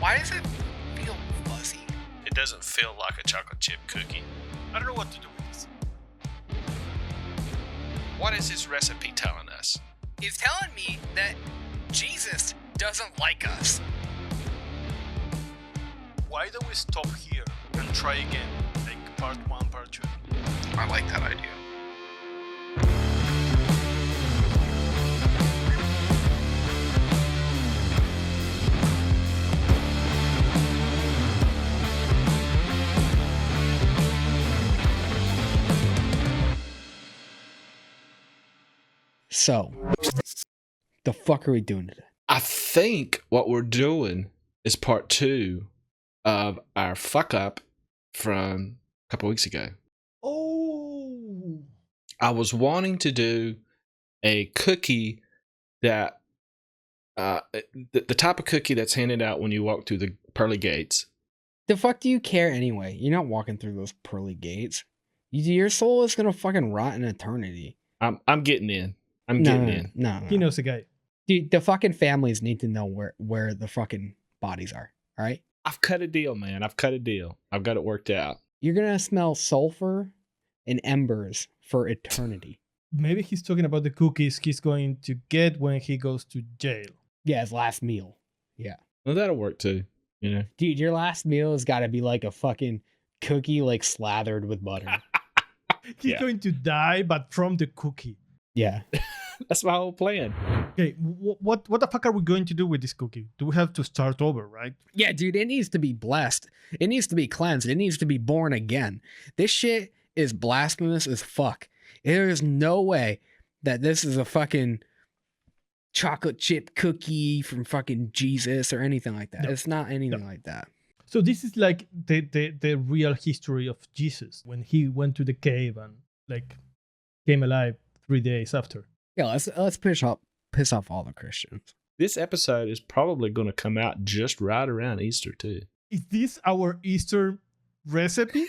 Why does it feel fuzzy? It doesn't feel like a chocolate chip cookie. I don't know what to do with this. What is this recipe telling us? It's telling me that Jesus doesn't like us. Why don't we stop here and try again, like part 1, part 2? I like that idea. So, the fuck are we doing today? I think what we're doing is part 2 of our fuck up from a couple weeks ago. Oh! I was wanting to do a cookie that, the type of cookie that's handed out when you walk through the pearly gates. The fuck do you care anyway? You're not walking through those pearly gates. Your soul is gonna fucking rot in eternity. I'm getting in. I'm getting in. No. He knows the guy. Dude, the fucking families need to know where the fucking bodies are, all right? I've cut a deal, man. I've cut a deal. I've got it worked out. You're gonna smell sulfur and embers for eternity. Maybe he's talking about the cookies he's going to get when he goes to jail. Yeah, his last meal. Yeah. Well, that'll work too, you know? Dude, your last meal has got to be like a fucking cookie like slathered with butter. He's Yeah. going to die, but from the cookie. Yeah. That's my whole plan. Okay, what the fuck are we going to do with this cookie? Do we have to start over, right? Yeah, dude, it needs to be blessed. It needs to be cleansed. It needs to be born again. This shit is blasphemous as fuck. There is no way that this is a fucking chocolate chip cookie from fucking Jesus or anything like that. No. It's not anything like that. So this is like the real history of Jesus when he went to the cave and like came alive 3 days after. Yeah, let's piss off all the Christians. This episode is probably going to come out just right around Easter too. Is this our Easter recipe?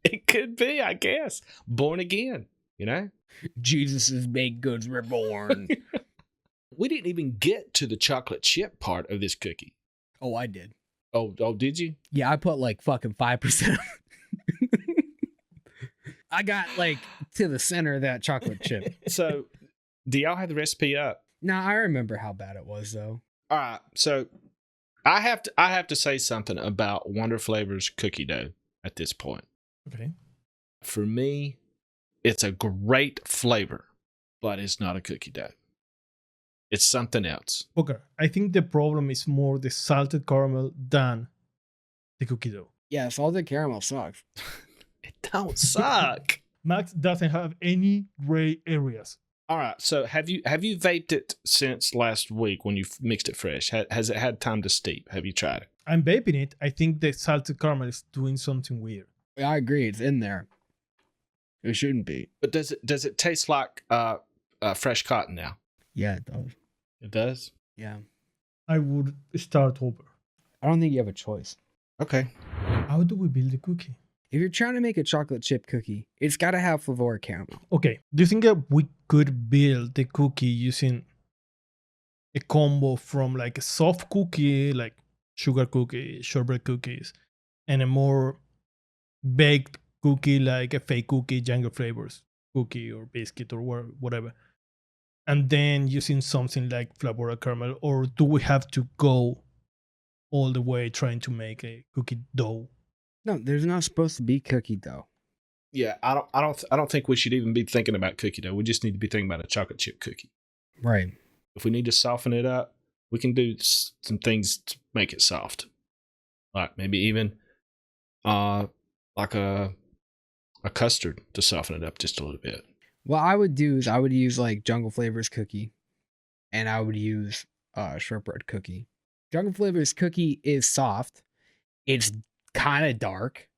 It could be, I guess. Born again, you know? Jesus' baked goods were born. We didn't even get to the chocolate chip part of this cookie. Oh, I did. Oh, did you? Yeah, I put like fucking 5%. I got like to the center of that chocolate chip. So, do y'all have the recipe up? No, I remember how bad it was though. All right. So, I have to say something about Wonder Flavor's cookie dough at this point. Okay. For me, it's a great flavor, but it's not a cookie dough. It's something else. Okay. I think the problem is more the salted caramel than the cookie dough. Yeah, salted caramel sucks. It don't suck. Max doesn't have any gray areas. All right. So have you vaped it since last week when you mixed it fresh? Has it had time to steep? Have you tried it? I'm vaping it. I think the salted caramel is doing something weird. I agree, it's in there. It shouldn't be. But does it taste like fresh cotton now? Yeah, it does. It does. Yeah. I would start over. I don't think you have a choice. Okay. How do we build the cookie? If you're trying to make a chocolate chip cookie, it's got to have flavor caramel. Okay. Do you think that we could build the cookie using a combo from like a soft cookie, like sugar cookie, shortbread cookies, and a more baked cookie, like a fake cookie, Jungle Flavors cookie or biscuit or whatever, and then using something like flavored caramel? Or do we have to go all the way trying to make a cookie dough? No, there's not supposed to be cookie dough. Yeah, I don't think we should even be thinking about cookie dough. We just need to be thinking about a chocolate chip cookie. Right. If we need to soften it up, we can do some things to make it soft. Like maybe even like a custard to soften it up just a little bit. What I would do is I would use like Jungle Flavors cookie, and I would use shortbread cookie. Jungle Flavors cookie is soft. It's kind of dark.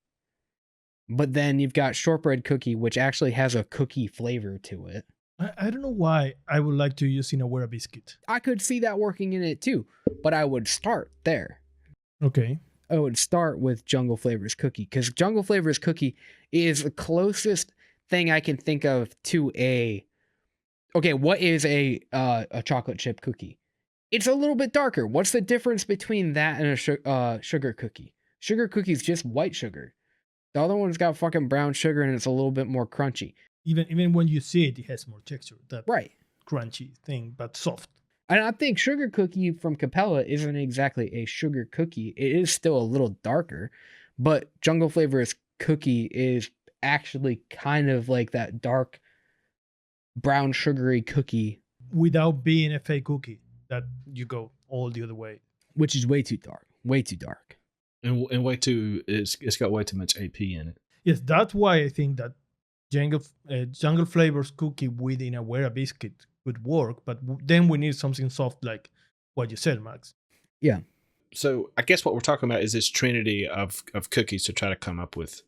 But then you've got shortbread cookie, which actually has a cookie flavor to it. I don't know why I would like to use Inawera biscuit. I could see that working in it too, but I would start there. Okay. I would start with Jungle Flavors cookie, because Jungle Flavors cookie is the closest thing I can think of to a... Okay, what is a chocolate chip cookie? It's a little bit darker. What's the difference between that and a sugar cookie? Sugar cookie's just white sugar. The other one's got fucking brown sugar and it's a little bit more crunchy. Even when you see it, it has more texture. That Right. crunchy thing, but soft. And I think sugar cookie from Capella isn't exactly a sugar cookie. It is still a little darker, but Jungle Flavor's cookie is actually kind of like that dark brown sugary cookie, Without being a fake cookie, that you go all the other way. which is way too dark. Way too dark. And way too, it's got way too much AP in it. Yes, that's why I think that Jungle Flavors cookie with in a Wera biscuit would work, but then we need something soft like what you said, Max. So I guess what we're talking about is this trinity of cookies to try to come up with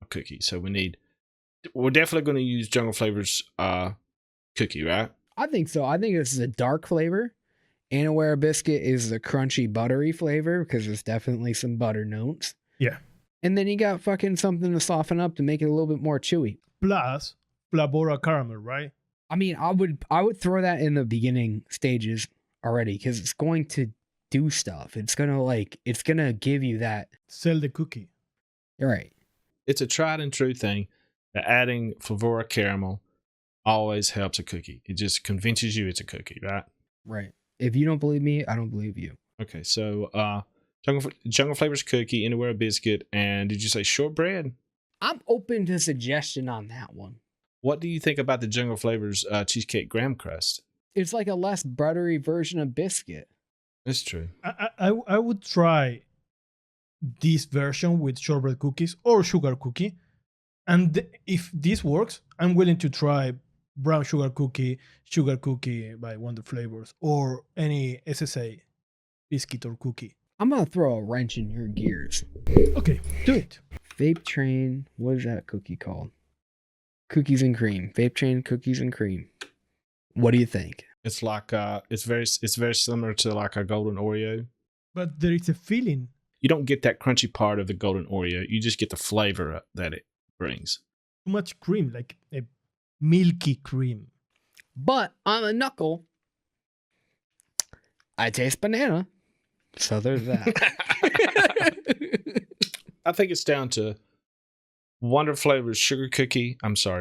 a cookie. So we're definitely going to use Jungle Flavors cookie, right? I think so. I think this is a dark flavor. Anaware biscuit is the crunchy, buttery flavor because there's definitely some butter notes. Yeah. And then you got fucking something to soften up to make it a little bit more chewy. Plus Flavora caramel, right? I mean, I would throw that in the beginning stages already because it's going to do stuff. It's gonna give you that. Sell the cookie. You're right. It's a tried and true thing that adding Flavora caramel always helps a cookie. It just convinces you it's a cookie, right? Right. If you don't believe me, I don't believe you. Okay, so Jungle Flavors cookie, Anywhere biscuit, and did you say shortbread? I'm open to suggestion on that one. What do you think about the Jungle Flavors cheesecake graham crust? It's like a less buttery version of biscuit. That's true. I would try this version with shortbread cookies or sugar cookie, and if this works, I'm willing to try brown sugar cookie by Wonder Flavors, or any SSA biscuit or cookie. I'm gonna throw a wrench in your gears. Okay, do it. Vape Train, what is that cookie called? Cookies and cream. Vape Train cookies and cream. What do you think? It's like it's very similar to like a golden Oreo. But there is a feeling. You don't get that crunchy part of the golden Oreo. You just get the flavor that it brings. Too much cream, like a milky cream. But on the knuckle, I taste banana. So there's that. I think it's down to Wonder Flavors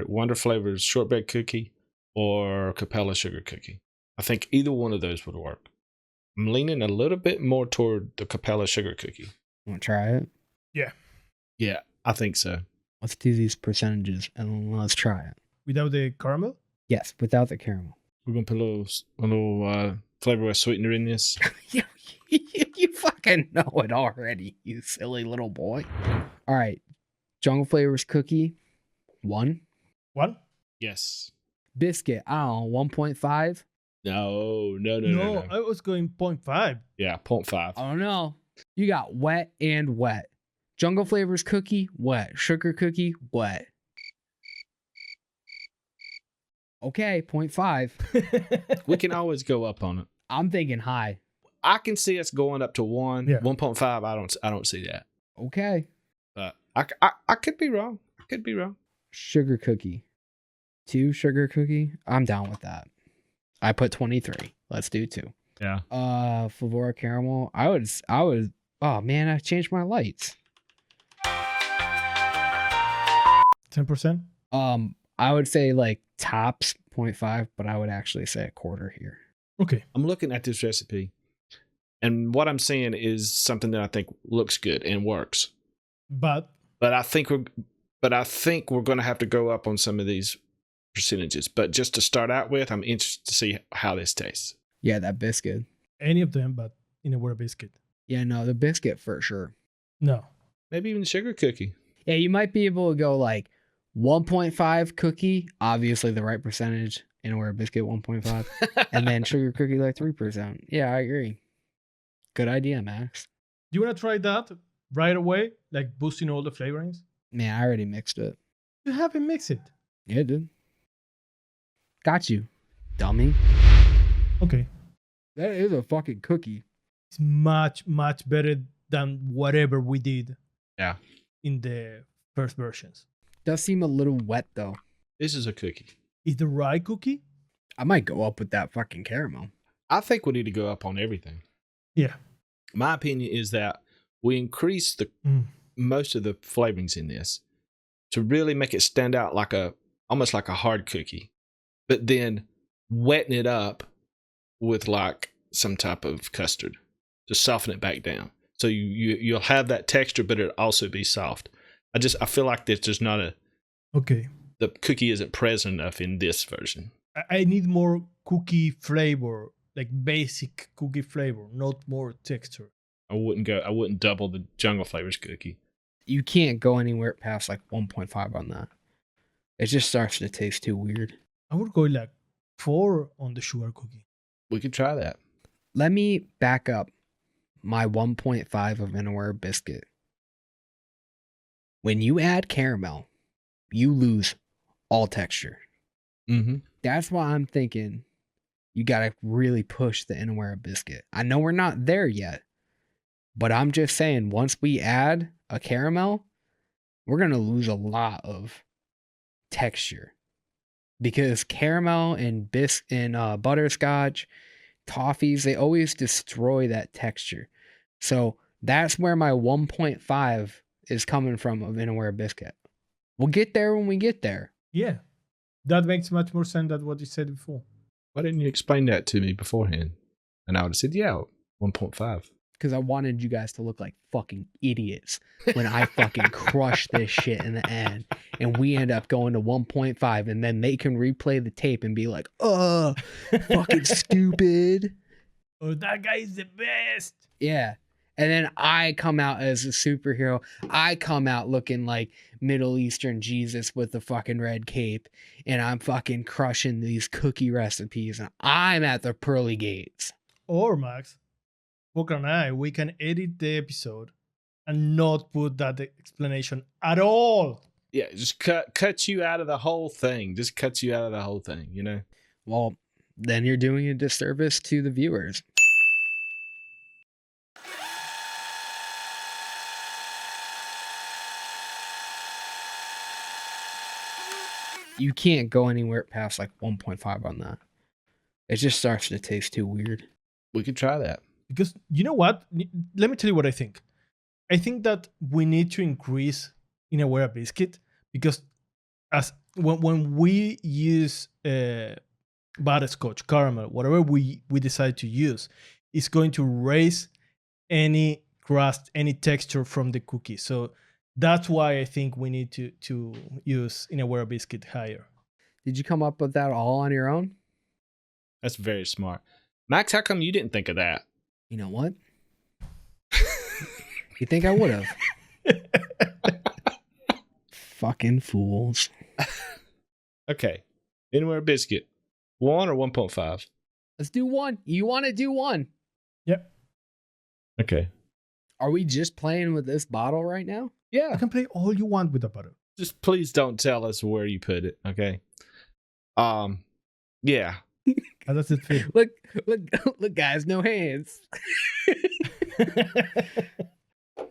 Wonder Flavors shortbread cookie or Capella sugar cookie. I think either one of those would work. I'm leaning a little bit more toward the Capella sugar cookie. Want to try it? Yeah, I think so. Let's do these percentages and let's try it. Without the caramel? Yes, without the caramel. We're gonna put a little Flavor West sweetener in this. You fucking know it already, you silly little boy. All right. Jungle Flavors cookie, 1. 1? Yes. Biscuit, I don't know, 1.5. No. I was going 0.5. Yeah, 0.5. I don't know. You got wet and wet. Jungle Flavors cookie, wet. Sugar cookie, wet. Okay, 0.5. We can always go up on it. I'm thinking high. I can see us going up to 1. Yeah. 1.5. I don't see that. Okay. But I could be wrong. Sugar cookie. 2 sugar cookie. I'm down with that. I put 23. Let's do 2. Yeah. Flavora caramel. I would. Oh man, I changed my lights. 10%? I would say like tops 0.5, but I would actually say a quarter here. Okay. I'm looking at this recipe, and what I'm seeing is something that I think looks good and works. But I think we're going to have to go up on some of these percentages. But just to start out with, I'm interested to see how this tastes. Yeah, that biscuit. any of them, but in a Wera biscuit. Yeah, no, the biscuit for sure. No. Maybe even sugar cookie. Yeah, you might be able to go like 1.5 cookie, obviously the right percentage, and Wera biscuit 1.5, and then sugar cookie like 3%. Yeah, I agree. Good idea, Max. Do you want to try that right away? Like boosting all the flavorings? Man, I already mixed it. You haven't mixed it. Yeah, dude. Got you, dummy. Okay. That is a fucking cookie. It's much, much better than whatever we did. Yeah. In the first versions. Does seem a little wet though. This is a cookie. Is the rye cookie? I might go up with that fucking caramel. I think we need to go up on everything. Yeah. My opinion is that we increase the most of the flavorings in this to really make it stand out like almost like a hard cookie, but then wetting it up with like some type of custard to soften it back down. So you'll have that texture, but it'll also be soft. I feel like there's just not Okay. the cookie isn't present enough in this version. I need more cookie flavor, like basic cookie flavor, not more texture. I wouldn't double the Jungle Flavors cookie. You can't go anywhere past like 1.5 on that. It just starts to taste too weird. I would go like 4 on the sugar cookie. We could try that. Let me back up my 1.5 of Vanillaware biscuit. When you add caramel, you lose all texture. Mm-hmm. That's why I'm thinking you got to really push the Vanillaware biscuit. I know we're not there yet, but I'm just saying once we add a caramel, we're going to lose a lot of texture. Because caramel and butterscotch, toffees, they always destroy that texture. So that's where my 1.5 is coming from of Vanillaware biscuit. We'll get there when we get there. Yeah. That makes much more sense than what you said before. Why didn't you explain that to me beforehand? And I would have said, yeah, 1.5. Because I wanted you guys to look like fucking idiots when I fucking crush this shit in the end. And we end up going to 1.5. And then they can replay the tape and be like, fucking stupid. Oh, that guy is the best. Yeah. And then I come out as a superhero. I come out looking like Middle Eastern Jesus with the fucking red cape. And I'm fucking crushing these cookie recipes. And I'm at the pearly gates. Or, Max, Booker and I, we can edit the episode and not put that explanation at all. Yeah, just cut you out of the whole thing. Just cuts you out of the whole thing, you know? Well, then you're doing a disservice to the viewers. You can't go anywhere past like 1.5 on that. It just starts to taste too weird. We could try that. Because you know what? Let me tell you what I think. I think that we need to increase in a biscuit because as when we use butterscotch, caramel, whatever we decide to use, it's going to raise any crust, any texture from the cookie. So that's why I think we need to use in a biscuit higher. Did you come up with that all on your own? That's very smart. Max, how come you didn't think of that? You know what? You think I would have? Fucking fools. Okay. Anywhere biscuit. 1 or 1.5? Let's do 1. You want to do 1? Yep. Okay. Are we just playing with this bottle right now? Yeah. You can play all you want with the butter. Just please don't tell us where you put it, okay? Yeah. How does it feel? Look, guys, no hands.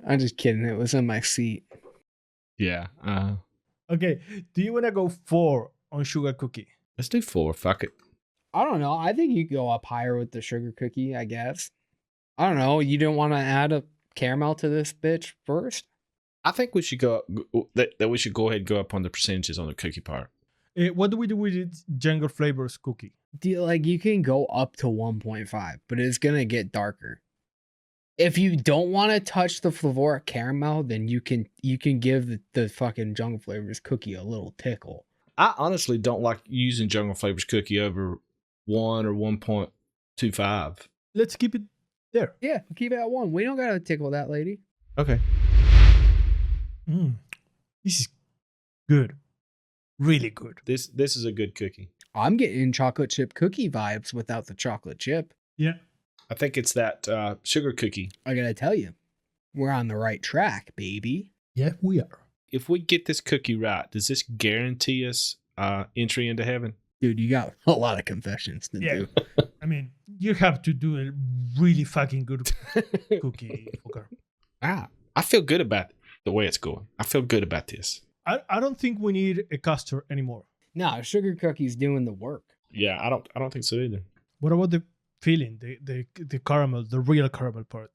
I'm just kidding. It was in my seat. Yeah. Okay. Do you want to go 4 on sugar cookie? Let's do 4. Fuck it. I don't know. I think you go up higher with the sugar cookie, I guess. I don't know. You don't want to add a caramel to this bitch first? I think we should go up, that we should go ahead and go up on the percentages on the cookie part. What do we do with Jungle Flavors cookie? You can go up to 1.5, but it's going to get darker. If you don't want to touch the flavoric caramel, then you can give the fucking Jungle Flavors cookie a little tickle. I honestly don't like using Jungle Flavors cookie over 1 or 1.25. Let's keep it there. Yeah, keep it at 1. We don't got to tickle that lady. Okay. This is good. Really good. This is a good cookie. I'm getting chocolate chip cookie vibes without the chocolate chip. Yeah. I think it's that sugar cookie. I gotta tell you, we're on the right track, baby. Yeah, we are. If we get this cookie right, does this guarantee us entry into heaven? Dude, you got a lot of confessions to do. I mean, you have to do a really fucking good cookie, Booker. I feel good about the way it's going. I feel good about this. I don't think we need a custard anymore. No, sugar cookie's doing the work. Yeah, I don't think so either. What about the feeling, the caramel, the real caramel part.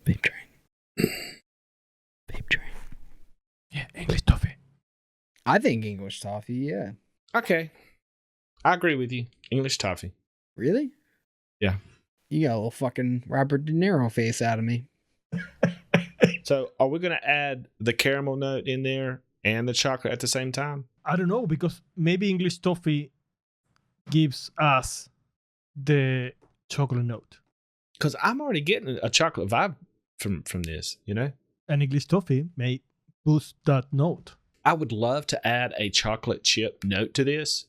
Vape train. Vape train. Yeah, English toffee. I think English toffee, yeah. Okay. I agree with you. English toffee. Really? Yeah. You got a little fucking Robert De Niro face out of me. So are we going to add the caramel note in there and the chocolate at the same time? I don't know, because maybe English toffee gives us the chocolate note. Because I'm already getting a chocolate vibe from this, you know? And English toffee may boost that note. I would love to add a chocolate chip note to this,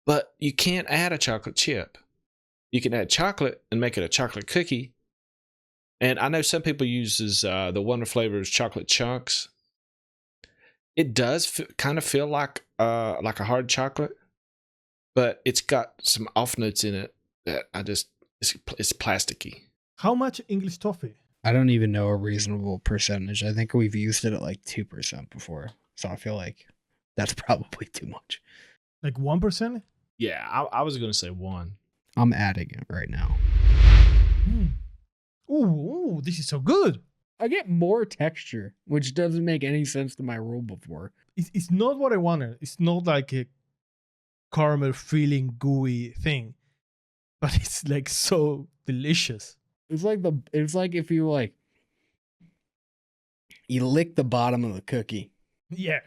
but you can't add a chocolate chip. You can add chocolate and make it a chocolate cookie. And I know some people uses the Wonder Flavors chocolate chunks. It does kind of feel like a hard chocolate, but it's got some off notes in it that it's plasticky. How much English toffee? I don't even know a reasonable percentage. I think we've used it at like 2% before. So I feel like that's probably too much. Like 1%? Yeah, I was going to say 1. I'm adding it right now. Ooh, this is so good. I get more texture, which doesn't make any sense to my rule before. It's not what I wanted. It's not like a caramel feeling gooey thing, but it's like so delicious. It's like if you you lick the bottom of the cookie. Yeah.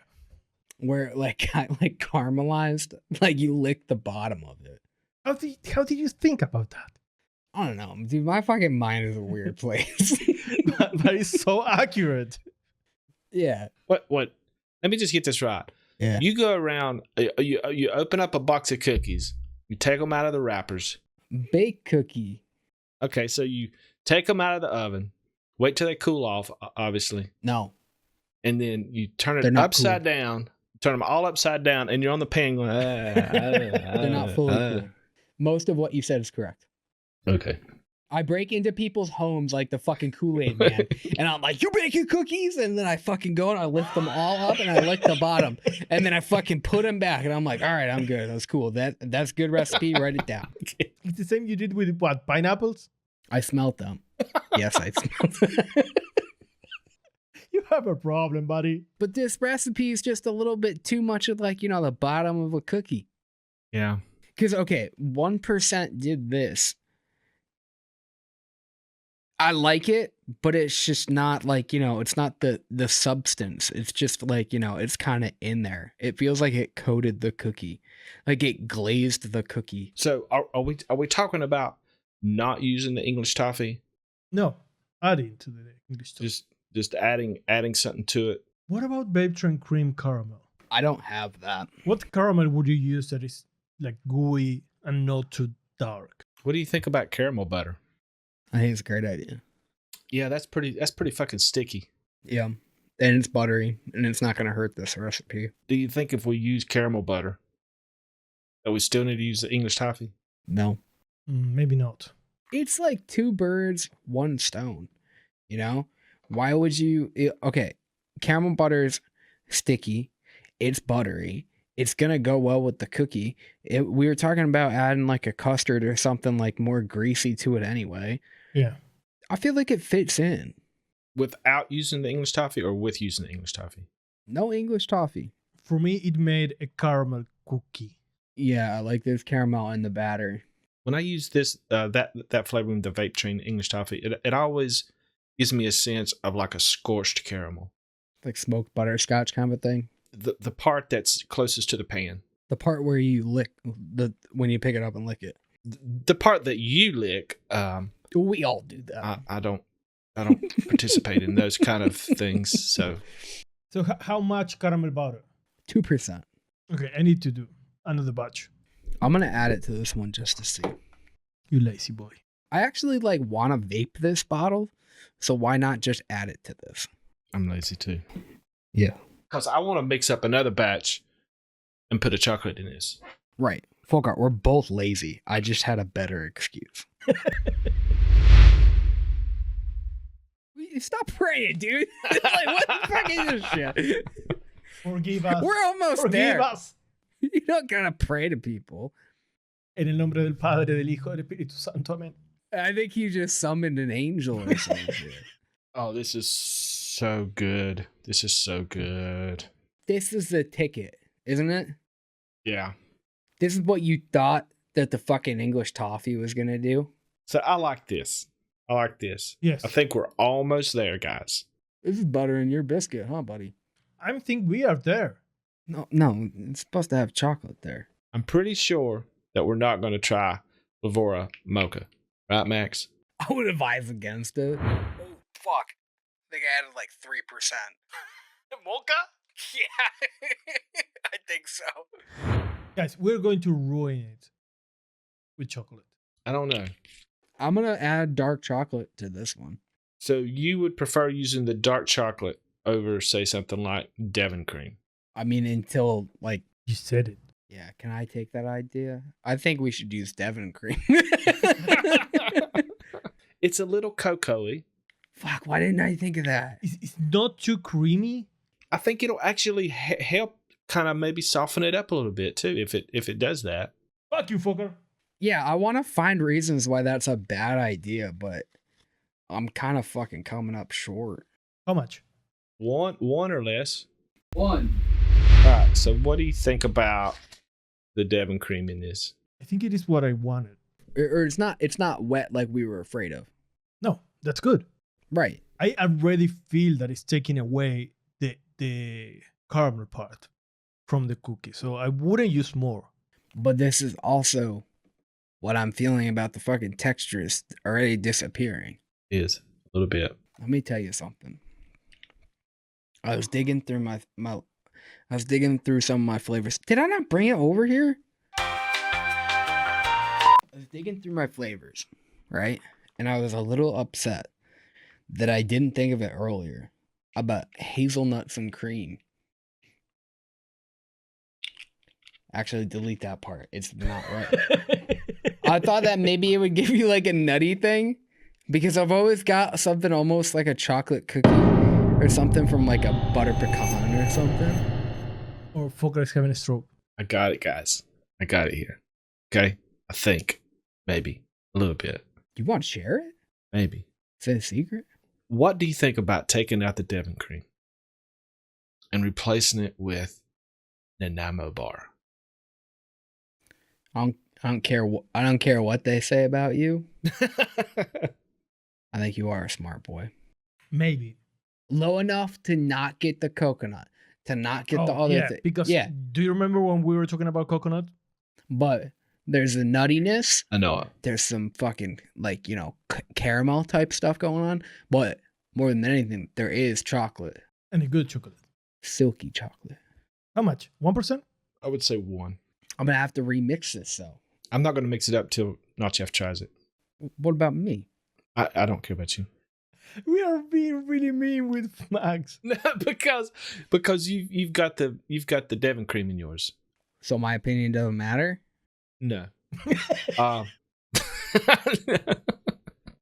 Where like caramelized, like you lick the bottom of it. How did you think about that? I don't know, dude. My fucking mind is a weird place. But it's so accurate. Yeah. What? Let me just get this right. Yeah. You go around, you open up a box of cookies, you take them out of the wrappers. Baked cookie. Okay, so you take them out of the oven, wait till they cool off, obviously. No. And then you turn They're it not upside cool. down, turn them all upside down, and you're on the pan going, They're not fully cool. Most of what you said is correct. Okay. I break into people's homes like the fucking Kool-Aid man. And I'm like, you baking cookies? And then I fucking go and I lift them all up and I lick the bottom. And then I fucking put them back. And I'm like, all right, I'm good. That's cool. That's good recipe. Write it down. It's the same you did with what? Pineapples? I smelt them. Yes, I smelt them. You have a problem, buddy. But this recipe is just a little bit too much of like, the bottom of a cookie. Yeah. Because, okay, 1% did this. I like it, but it's just not like, it's not the substance. It's just like, it's kind of in there. It feels like it coated the cookie. Like it glazed the cookie. So are we talking about not using the English toffee? No, adding to the English toffee. Just adding something to it. What about Babe Train cream caramel? I don't have that. What caramel would you use that is like gooey and not too dark? What do you think about caramel butter? I think it's a great idea. Yeah, that's pretty fucking sticky. Yeah. And it's buttery, and it's not going to hurt this recipe. Do you think if we use caramel butter, that we still need to use the English toffee? No. Maybe not. It's like 2 birds, 1 stone. Why would you... Okay, caramel butter's sticky. It's buttery. It's going to go well with the cookie. We were talking about adding like a custard or something like more greasy to it anyway. Yeah. I feel like it fits in. Without using the English toffee or with using the English toffee? No English toffee. For me, it made a caramel cookie. Yeah, like there's caramel in the batter. When I use this, that flavor with the Vape Train English toffee, it always gives me a sense of like a scorched caramel. Like smoked butterscotch kind of a thing. The part that's closest to the pan. The part where you lick when you pick it up and lick it. The part that you lick, We all do that. I don't participate in those kind of things. So how much caramel butter? 2%. Okay, I need to do another batch. I'm gonna add it to this one just to see. You lazy boy. I actually want to vape this bottle, so why not just add it to this? I'm lazy too. Yeah. Because I want to mix up another batch and put a chocolate in this. Right. Folkart, we're both lazy. I just had a better excuse. Stop praying, dude. Like, what the fuck is this shit? Forgive us. We're almost Forgive there. us. You don't gotta pray to people. En el nombre del Padre, del Hijo, del Espíritu Santo. Amén. I think he just summoned an angel or some shit. Oh, this is so good. This is so good. This is the ticket, isn't it? Yeah. This is what you thought that the fucking English toffee was gonna do. So I like this. I like this. Yes. I think we're almost there, guys. This is butter in your biscuit, huh, buddy? I think we are there. No, it's supposed to have chocolate there. I'm pretty sure that we're not going to try Lavora Mocha. Right, Max? I would advise against it. Oh, fuck. I think I added like 3%. Mocha? Yeah. I think so. Guys, we're going to ruin it with chocolate. I don't know. I'm gonna add dark chocolate to this one. So you would prefer using the dark chocolate over, say, something like Devon cream? I mean, until like, You said it. yeah, can I take that idea? I think we should use Devon cream. It's a little cocoa-y. Fuck, why didn't I think of that? It's not too creamy. I think it'll actually help kind of maybe soften it up a little bit too if it does that. Fuck you, fucker. Yeah, I want to find reasons why that's a bad idea, but I'm kind of fucking coming up short. How much? One or less. 1. All right. So what do you think about the Devon cream in this? I think it is what I wanted. Or it's not wet like we were afraid of. No, that's good. Right. I already feel that it's taking away the caramel part from the cookie. So I wouldn't use more. But this is also what I'm feeling about the fucking texture is already disappearing. Is a little bit. Let me tell you something. I was digging through I was digging through some of my flavors. Did I not bring it over here? I was digging through my flavors, right? And I was a little upset that I didn't think of it earlier about hazelnuts and cream. Actually, delete that part. It's not right. I thought that maybe it would give you like a nutty thing because I've always got something almost like a chocolate cookie or something from like a butter pecan or something. Or fucker is having a stroke. I got it, guys. I got it here. Okay. I think maybe a little bit. You want to share it? Maybe. Is it a secret? What do you think about taking out the Devon cream and replacing it with Nanaimo bar? I don't care what they say about you. I think you are a smart boy. Maybe. Low enough to not get the coconut, to not get the other yeah, thing. because Yeah, do you remember when we were talking about coconut? but there's a nuttiness. I know it. There's some fucking like, caramel type stuff going on. But more than anything, there is chocolate. And a good chocolate. Silky chocolate. How much? 1%? I would say 1. I'm going to have to remix this though. I'm not going to mix it up till Nachef tries it. What about me? I don't care about you. We are being really mean with Max. No, because you've got the Devon cream in yours. So my opinion doesn't matter? No.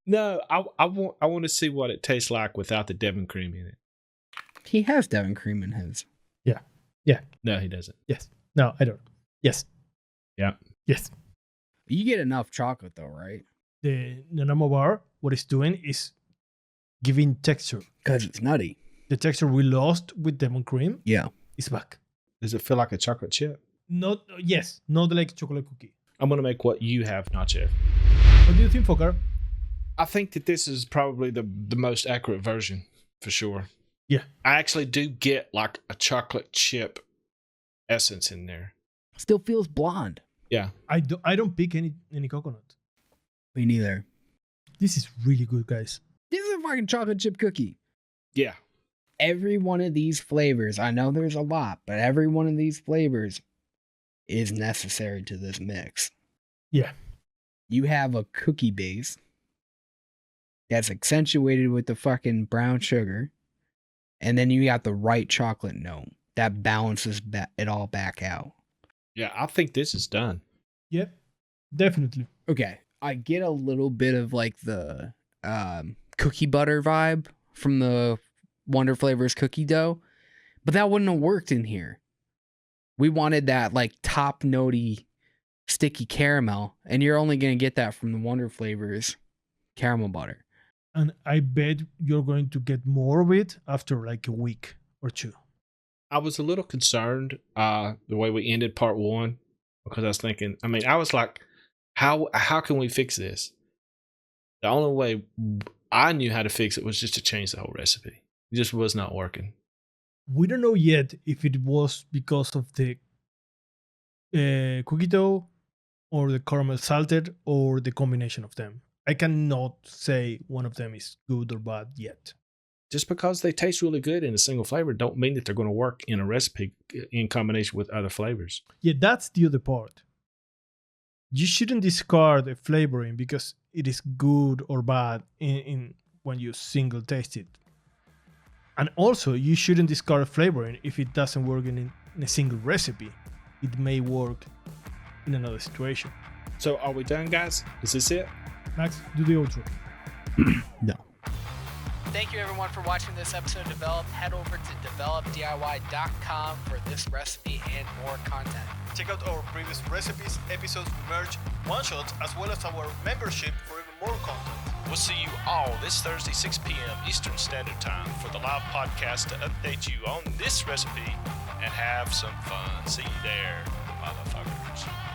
No, I want to see what it tastes like without the Devon cream in it. He has Devon cream in his. No, he doesn't. Yes. No, I don't. Yes. Yeah. Yes. You get enough chocolate though, right? The Nanaimo bar, what it's doing is giving texture. Because it's nutty. The texture we lost with lemon cream Yeah. is back. Does it feel like a chocolate chip? Not like chocolate cookie. I'm going to make what you have, Nachef. What do you think, Fokker? I think that this is probably the most accurate version for sure. Yeah. I actually do get like a chocolate chip essence in there. Still feels blonde. Yeah. I don't pick any coconut. Me neither. This is really good, guys. This is a fucking chocolate chip cookie. Yeah. Every one of these flavors, I know there's a lot, but every one of these flavors is necessary to this mix. Yeah. You have a cookie base that's accentuated with the fucking brown sugar, and then you got the right chocolate note that balances it all back out. Yeah, I think this is done. Yep. Definitely. Okay, I get a little bit of like the cookie butter vibe from the Wonder Flavors cookie dough, but that wouldn't have worked in here. We wanted that like top notey sticky caramel, and you're only going to get that from the Wonder Flavors caramel butter. And I bet you're going to get more of it after like a week or two. I was a little concerned the way we ended part 1 because I was thinking, I was like, how can we fix this? The only way I knew how to fix it was just to change the whole recipe. It just was not working. We don't know yet if it was because of the cookie dough or the caramel salted or the combination of them. I cannot say one of them is good or bad yet. Just because they taste really good in a single flavor don't mean that they're going to work in a recipe in combination with other flavors. Yeah, that's the other part. You shouldn't discard a flavoring because it is good or bad in when you single taste it. And also, you shouldn't discard a flavoring if it doesn't work in a single recipe. It may work in another situation. So are we done, guys? Is this it? Max, do the outro. No. Thank you everyone for watching this episode of Develop. Head over to developdiy.com for this recipe and more content. Check out our previous recipes, episodes, merch, one-shots, as well as our membership for even more content. We'll see you all this Thursday, 6 p.m. Eastern Standard Time for the live podcast to update you on this recipe and have some fun. See you there, motherfuckers.